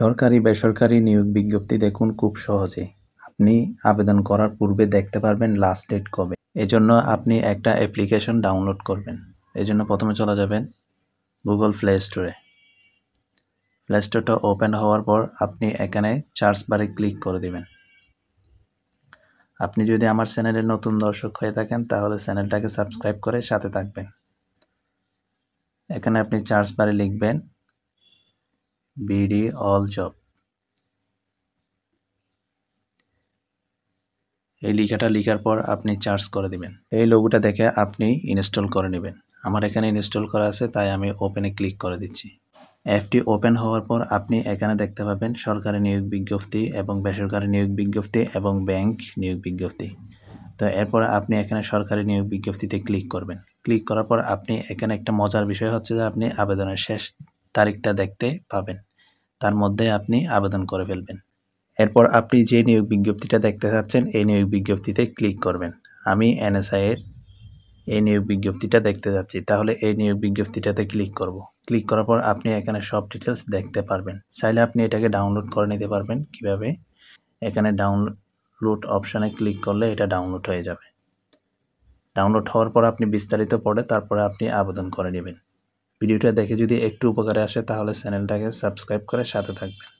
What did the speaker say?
সরকারি বেসরকারি নিয়োগ বিজ্ঞপ্তি দেখুন খুব সহজে। আপনি আবেদন করার পূর্বে দেখতে পারবেন লাস্ট ডেট কবে। এজন্য আপনি একটা অ্যাপ্লিকেশন ডাউনলোড করবেন। এজন্য প্রথমে চলে যাবেন গুগল প্লে স্টোরে। প্লে স্টোরটা ওপেন হওয়ার পর আপনি এখানে সার্চ বারে ক্লিক করে দিবেন। আপনি যদি আমার চ্যানেলের নতুন দর্শক হয়ে থাকেন তাহলে চ্যানেলটাকে সাবস্ক্রাইব করে সাথে থাকবেন। এখানে আপনি সার্চ বারে লিখবেন বিডি অল জব। এই লেখাটা লেখার পর আপনি সার্চ করে দিবেন। এই লোগোটা দেখে আপনি ইনস্টল করে নেবেন। আমার এখানে ইনস্টল করা আছে তাই আমি ওপেনে ক্লিক করে দিচ্ছি। অ্যাপটি ওপেন হওয়ার পর আপনি এখানে দেখতে পাবেন সরকারি নিয়োগ বিজ্ঞপ্তি এবং বেসরকারি নিয়োগ বিজ্ঞপ্তি এবং ব্যাংক নিয়োগ বিজ্ঞপ্তি। তো এরপর আপনি এখানে সরকারি নিয়োগ বিজ্ঞপ্তিতে ক্লিক করবেন। ক্লিক করার পর আপনি এখানে একটা মজার বিষয় হচ্ছে যে আপনি আবেদনের শেষ তারিখটা দেখতে পাবেন। তার মধ্যে আপনি আবেদন করে ফেলবেন। এরপর আপনি যে নিয়োগ বিজ্ঞপ্তিটা দেখতে চাচ্ছেন এই নিয়োগ বিজ্ঞপ্তিতে ক্লিক করবেন। আমি এনএসআই এর এই নিয়োগ বিজ্ঞপ্তিটা দেখতে যাচ্ছি, তাহলে এই নিয়োগ বিজ্ঞপ্তিটাতে ক্লিক করব। ক্লিক করার পর আপনি এখানে সব ডিটেলস দেখতে পারবেন। চাইলে আপনি এটাকে ডাউনলোড করে নিতে পারবেন। কিভাবে? এখানে ডাউনলোড অপশানে ক্লিক করলে এটা ডাউনলোড হয়ে যাবে। ডাউনলোড হওয়ার পর আপনি বিস্তারিত পড়ে তারপরে আপনি আবেদন করে নেবেন। ভিডিওটা দেখে যদি একটু উপকারে আসে তাহলে চ্যানেলটাকে সাবস্ক্রাইব করে সাথে থাকবেন।